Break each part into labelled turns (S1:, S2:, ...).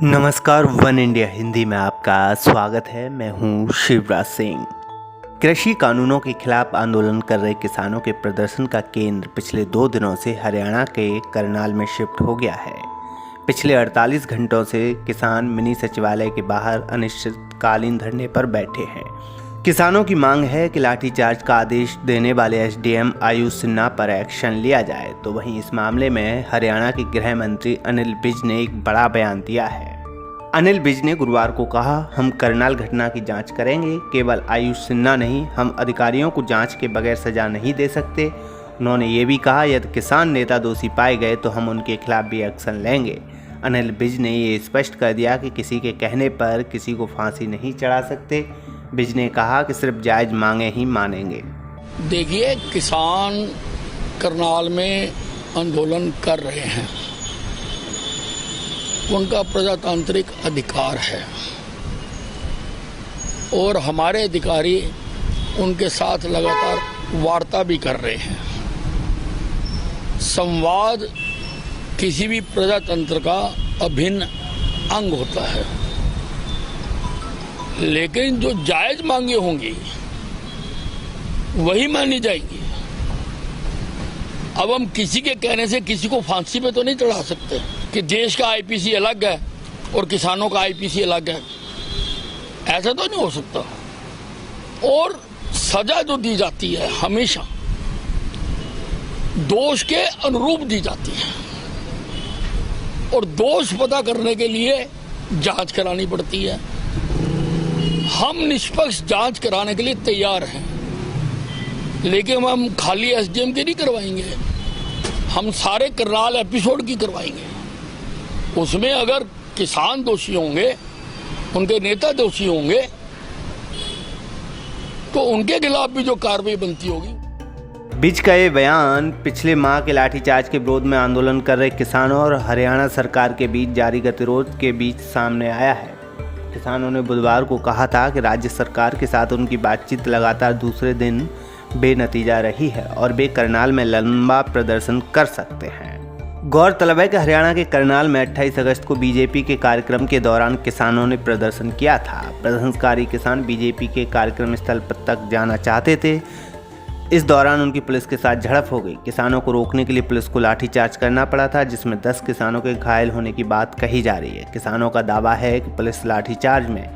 S1: नमस्कार, one India Hindi में आपका स्वागत है। मैं हूं शिवराज सिंह। कृषि कानूनों के खिलाफ आंदोलन कर रहे किसानों के प्रदर्शन का केंद्र पिछले 2 दिनों से हरियाणा के करनाल में शिफ्ट हो गया है। पिछले 48 घंटों से किसान मिनी सचिवालय के बाहर अनिश्चितकालीन धरने पर बैठे हैं। किसानों की मांग है कि लाठीचार्ज का आदेश देने वाले एसडीएम आयुष सिन्हा पर एक्शन लिया जाए। तो वहीं इस मामले में हरियाणा के गृह मंत्री अनिल विज ने एक बड़ा बयान दिया है। अनिल विज ने गुरुवार को कहा, हम करनाल घटना की जांच करेंगे। केवल आयुष सिन्हा नहीं, हम अधिकारियों को जांच के बगैर सजा नहीं दे सकते। उन्होंने ये भी कहा, यदि किसान नेता दोषी पाए गए तो हम उनके खिलाफ भी एक्शन लेंगे। अनिल विज ने ये स्पष्ट कर दिया कि किसी के कहने पर किसी को फांसी नहीं चढ़ा सकते। विज ने कहा कि सिर्फ जायज मांगे ही मानेंगे।
S2: देखिए, किसान करनाल में आंदोलन कर रहे हैं, उनका प्रजातांत्रिक अधिकार है और हमारे अधिकारी उनके साथ लगातार वार्ता भी कर रहे हैं। संवाद किसी भी प्रजातंत्र का अभिन्न अंग होता है, लेकिन जो जायज मांगे होंगी वही मानी जाएगी। अब हम किसी के कहने से किसी को फांसी पे तो नहीं चढ़ा सकते कि देश का आईपीसी अलग है और किसानों का आईपीसी अलग है, ऐसा तो नहीं हो सकता। और सजा जो दी जाती है हमेशा दोष के अनुरूप दी जाती है और दोष पता करने के लिए जांच करानी पड़ती है। हम निष्पक्ष जांच कराने के लिए तैयार हैं, लेकिन हम खाली एसडीएम की नहीं करवाएंगे, हम सारे करनाल एपिसोड की करवाएंगे। उसमें अगर किसान दोषी होंगे, उनके नेता दोषी होंगे, तो उनके खिलाफ भी जो कार्रवाई बनती होगी।
S1: विज का ये बयान पिछले माह के लाठीचार्ज के विरोध में आंदोलन कर रहे किसानों और हरियाणा सरकार के बीच जारी गतिरोध के बीच सामने आया है। किसानों ने बुधवार को कहा था कि राज्य सरकार के साथ उनकी बातचीत लगातार दूसरे दिन बेनतीजा रही है और वे करनाल में लंबा प्रदर्शन कर सकते हैं। गौरतलब है कि हरियाणा के करनाल में 28 अगस्त को बीजेपी के कार्यक्रम के दौरान किसानों ने प्रदर्शन किया था। प्रदर्शनकारी किसान बीजेपी के कार्यक्रम स्थल तक जाना चाहते थे। इस दौरान उनकी पुलिस के साथ झड़प हो गई। किसानों को रोकने के लिए पुलिस को लाठीचार्ज करना पड़ा था, जिसमें 10 किसानों के घायल होने की बात कही जा रही है। किसानों का दावा है कि पुलिस लाठीचार्ज में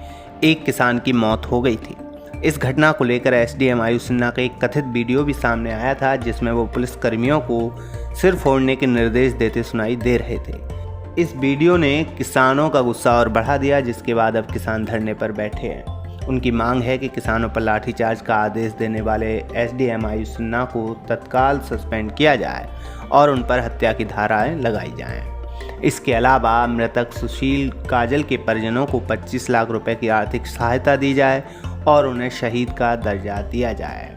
S1: एक किसान की मौत हो गई थी। इस घटना को लेकर एसडीएम आयुष सिन्हा का एक कथित वीडियो भी सामने आया था, जिसमें वो पुलिस कर्मियों को सिर फोड़ने के निर्देश देते सुनाई दे रहे थे। इस वीडियो ने किसानों का गुस्सा और बढ़ा दिया, जिसके बाद अब किसान धरने पर बैठे हैं। उनकी मांग है कि किसानों पर लाठीचार्ज का आदेश देने वाले एसडीएम आयुष सिन्हा को तत्काल सस्पेंड किया जाए और उन पर हत्या की धाराएं लगाई जाएं। इसके अलावा मृतक सुशील काजल के परिजनों को 25 लाख रुपए की आर्थिक सहायता दी जाए और उन्हें शहीद का दर्जा दिया जाए।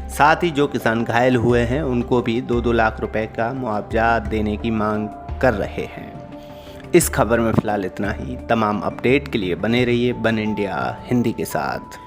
S1: साथ ही जो किसान घायल हुए हैं उनको भी 2-2 लाख रुपए का मुआवजा देने की मांग कर रहे हैं। इस खबर में फिलहाल इतना ही। तमाम अपडेट के लिए बने रहिए वन इंडिया हिंदी के साथ।